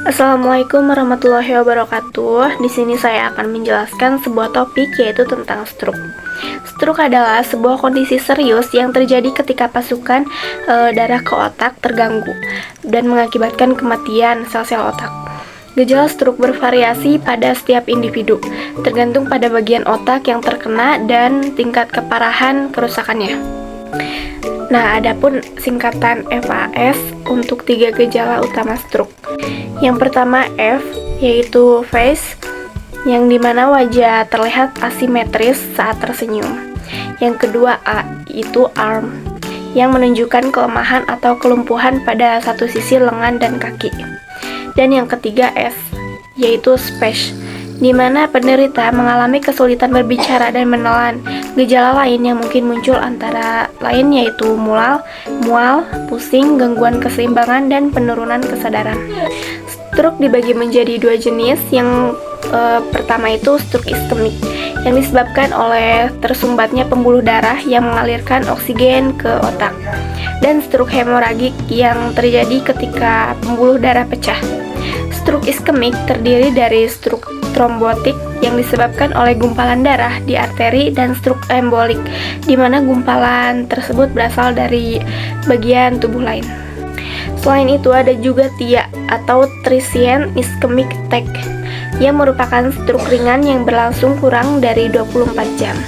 Assalamualaikum warahmatullahi wabarakatuh. Di sini saya akan menjelaskan sebuah topik, yaitu tentang stroke. Stroke adalah sebuah kondisi serius yang terjadi ketika pasukan darah ke otak terganggu dan mengakibatkan kematian sel-sel otak. Gejala stroke bervariasi pada setiap individu, tergantung pada bagian otak yang terkena dan tingkat keparahan kerusakannya. Nah, adapun singkatan FAS untuk 3 gejala utama stroke. Yang pertama F, yaitu face, yang dimana wajah terlihat asimetris saat tersenyum. Yang kedua A, yaitu arm, yang menunjukkan kelemahan atau kelumpuhan pada satu sisi lengan dan kaki. Dan yang ketiga S, yaitu speech, di mana penderita mengalami kesulitan berbicara dan menelan. Gejala lain yang mungkin muncul antara lain yaitu mual, pusing, gangguan keseimbangan, dan penurunan kesadaran. Stroke dibagi menjadi 2 jenis. Yang pertama itu stroke iskemik, yang disebabkan oleh tersumbatnya pembuluh darah yang mengalirkan oksigen ke otak, dan stroke hemoragik yang terjadi ketika pembuluh darah pecah. Stroke iskemik terdiri dari stroke trombotik yang disebabkan oleh gumpalan darah di arteri, dan stroke embolik, di mana gumpalan tersebut berasal dari bagian tubuh lain. Selain itu ada juga TIA atau transient ischemic attack, yang merupakan stroke ringan yang berlangsung kurang dari 24 jam.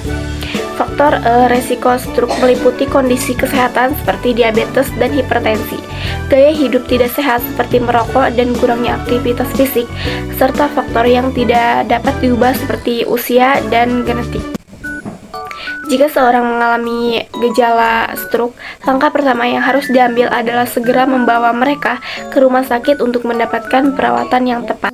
Faktor resiko stroke meliputi kondisi kesehatan seperti diabetes dan hipertensi, gaya hidup tidak sehat seperti merokok dan kurangnya aktivitas fisik, serta faktor yang tidak dapat diubah seperti usia dan genetik. Jika seorang mengalami gejala stroke, langkah pertama yang harus diambil adalah segera membawa mereka ke rumah sakit untuk mendapatkan perawatan yang tepat.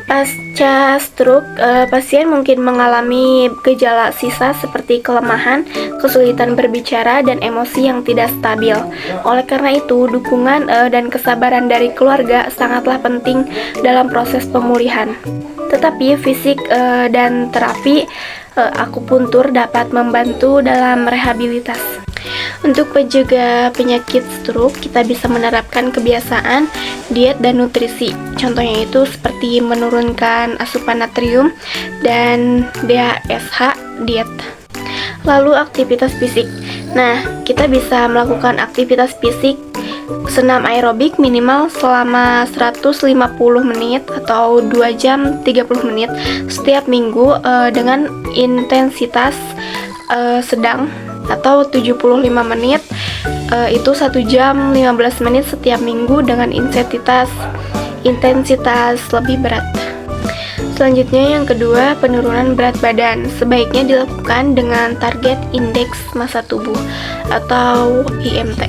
Pasca stroke, pasien mungkin mengalami gejala sisa seperti kelemahan, kesulitan berbicara, dan emosi yang tidak stabil. Oleh karena itu, dukungan dan kesabaran dari keluarga sangatlah penting dalam proses pemulihan. Tetapi fisik dan terapi akupuntur dapat membantu dalam rehabilitas. Untuk mencegah penyakit stroke, kita bisa menerapkan kebiasaan diet dan nutrisi. Contohnya itu seperti menurunkan asupan natrium dan DHSH diet. Lalu aktivitas fisik. Nah, kita bisa melakukan aktivitas fisik senam aerobik minimal selama 150 menit atau 2 jam 30 menit setiap minggu dengan intensitas sedang, atau 75 menit itu 1 jam 15 menit setiap minggu dengan intensitas lebih berat. Selanjutnya yang kedua, penurunan berat badan sebaiknya dilakukan dengan target indeks massa tubuh atau IMT.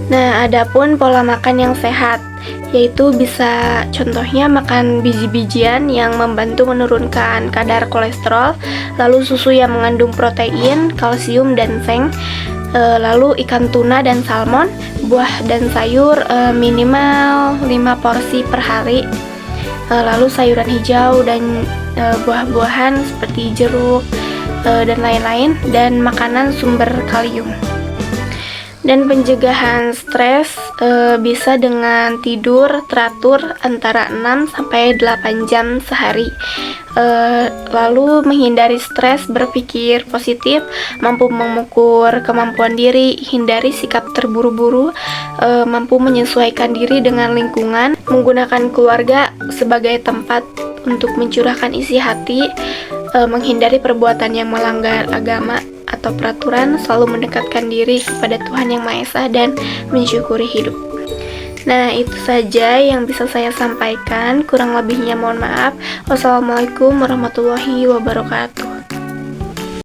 Nah, adapun pola makan yang sehat, yaitu bisa contohnya makan biji-bijian yang membantu menurunkan kadar kolesterol, lalu susu yang mengandung protein, kalsium, dan zinc, lalu ikan tuna dan salmon, buah dan sayur minimal 5 porsi per hari, lalu sayuran hijau dan buah-buahan seperti jeruk dan lain-lain, dan makanan sumber kalium. Dan pencegahan stres bisa dengan tidur teratur antara 6-8 jam sehari. Lalu menghindari stres, berpikir positif, mampu mengukur kemampuan diri, hindari sikap terburu-buru, mampu menyesuaikan diri dengan lingkungan, menggunakan keluarga sebagai tempat untuk mencurahkan isi hati, menghindari perbuatan yang melanggar agama atau peraturan, selalu mendekatkan diri kepada Tuhan Yang Maha Esa, dan mensyukuri hidup. Nah, itu saja yang bisa saya sampaikan. Kurang lebihnya mohon maaf. Wassalamualaikum warahmatullahi wabarakatuh.